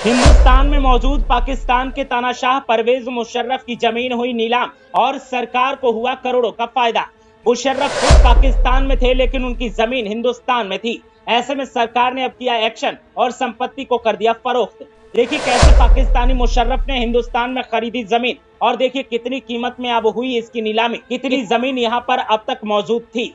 हिंदुस्तान में मौजूद पाकिस्तान के तानाशाह परवेज मुशर्रफ की जमीन हुई नीलाम और सरकार को हुआ करोड़ों का फायदा। मुशर्रफ खुद पाकिस्तान में थे लेकिन उनकी जमीन हिंदुस्तान में थी। ऐसे में सरकार ने अब किया एक्शन और संपत्ति को कर दिया फरोख्त। देखिए कैसे पाकिस्तानी मुशर्रफ ने हिंदुस्तान में खरीदी जमीन और देखिए कितनी कीमत में अब हुई इसकी नीलामी, कितनी जमीन यहाँ पर अब तक मौजूद थी।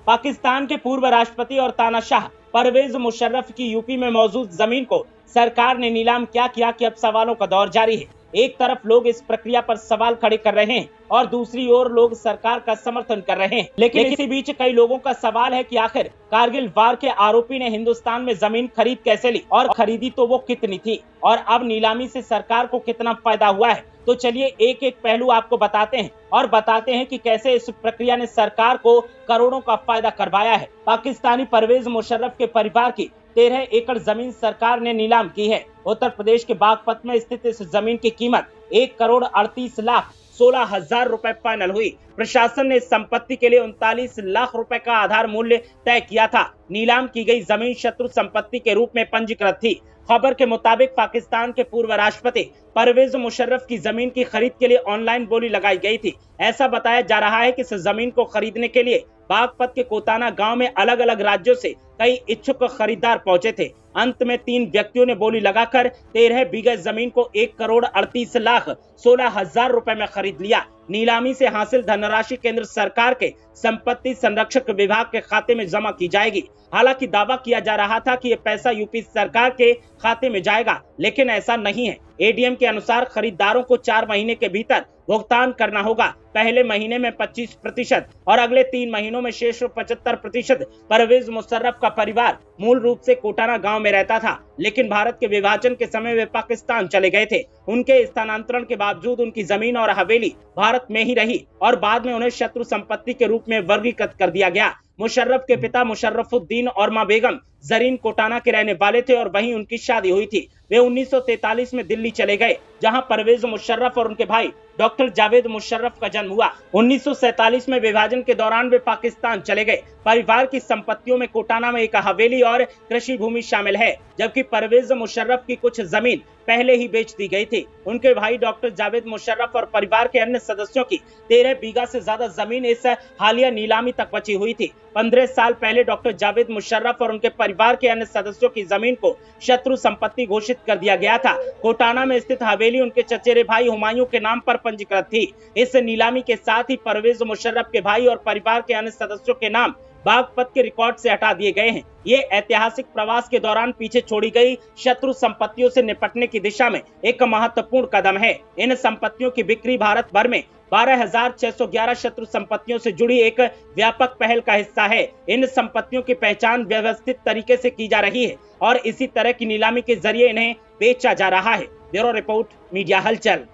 पाकिस्तान के पूर्व राष्ट्रपति और तानाशाह परवेज मुशर्रफ की यूपी में मौजूद जमीन को सरकार ने नीलाम क्या किया कि अब सवालों का दौर जारी है। एक तरफ लोग इस प्रक्रिया पर सवाल खड़े कर रहे हैं और दूसरी ओर लोग सरकार का समर्थन कर रहे हैं। लेकिन इसी बीच कई लोगों का सवाल है कि आखिर कारगिल वार के आरोपी ने हिंदुस्तान में जमीन खरीद कैसे ली और खरीदी तो वो कितनी थी और अब नीलामी से सरकार को कितना फायदा हुआ है। तो चलिए एक एक पहलू आपको बताते हैं और बताते हैं कि कैसे इस प्रक्रिया ने सरकार को करोड़ों का फायदा करवाया है। पाकिस्तानी परवेज मुशर्रफ के परिवार की 13 एकड़ जमीन सरकार ने नीलाम की है। उत्तर प्रदेश के बागपत में स्थित इस जमीन की कीमत 1,38,16,000 रुपए फाइनल हुई। प्रशासन ने इस संपत्ति के लिए 39 लाख रुपए का आधार मूल्य तय किया था। नीलाम की गई जमीन शत्रु संपत्ति के रूप में पंजीकृत थी। खबर के मुताबिक पाकिस्तान के पूर्व राष्ट्रपति परवेज मुशर्रफ की जमीन की खरीद के लिए ऑनलाइन बोली लगाई गई थी। ऐसा बताया जा रहा है कि इस जमीन को खरीदने के लिए बागपत के कोताना गांव में अलग अलग राज्यों से कई इच्छुक खरीदार पहुंचे थे। अंत में 3 व्यक्तियों ने बोली लगाकर 13 बीघा जमीन को 1,38,16,000 रुपए में खरीद लिया। नीलामी से हासिल धनराशि केंद्र सरकार के संपत्ति संरक्षक विभाग के खाते में जमा की जाएगी। हालांकि दावा किया जा रहा था कि यह पैसा यूपी सरकार के खाते में जाएगा, लेकिन ऐसा नहीं है। एडीएम के अनुसार खरीदारों को 4 महीने के भीतर भुगतान करना होगा। पहले महीने में 25% और अगले 3 महीनों में शेष 75%। परवेज मुशर्रफ का परिवार मूल रूप से कोटाना गांव में रहता था, लेकिन भारत के विभाजन के समय वे पाकिस्तान चले गए थे। उनके स्थानांतरण के बावजूद उनकी जमीन और हवेली भारत में ही रही और बाद में उन्हें शत्रु संपत्ति के रूप में वर्गीकृत कर दिया गया। मुशर्रफ के पिता मुशर्रफुद्दीन और मां बेगम जरीन कोटाना के रहने वाले थे और वहीं उनकी शादी हुई थी। वे 1943 में दिल्ली चले गए, जहां परवेज मुशर्रफ और उनके भाई डॉक्टर जावेद मुशर्रफ का जन्म हुआ। 1947 में विभाजन के दौरान वे पाकिस्तान चले गए। परिवार की संपत्तियों में कोटाना में एक हवेली और कृषि भूमि शामिल है, जबकि परवेज मुशर्रफ की कुछ जमीन पहले ही बेच दी गई थी। उनके भाई डॉक्टर जावेद मुशर्रफ और परिवार के अन्य सदस्यों की 13 बीघा से ज्यादा जमीन इस हालिया नीलामी तक बची हुई थी। 15 साल पहले डॉक्टर जावेद मुशर्रफ और उनके परिवार के अन्य सदस्यों की जमीन को शत्रु संपत्ति घोषित कर दिया गया था। कोटाना में स्थित हवेली उनके चचेरे भाई हुमायूं के नाम पर पंजीकृत थी। इस नीलामी के साथ ही परवेज मुशर्रफ के भाई और परिवार के अन्य सदस्यों के नाम बागपत के रिकॉर्ड से हटा दिए गए हैं। ये ऐतिहासिक प्रवास के दौरान पीछे छोड़ी गई शत्रु संपत्तियों से निपटने की दिशा में एक महत्वपूर्ण कदम है। इन संपत्तियों की बिक्री भारत भर में 12,611 शत्रु संपत्तियों से जुड़ी एक व्यापक पहल का हिस्सा है। इन संपत्तियों की पहचान व्यवस्थित तरीके से की जा रही है और इसी तरह की नीलामी के जरिए इन्हें बेचा जा रहा है। ब्यूरो रिपोर्ट, मीडिया हलचल।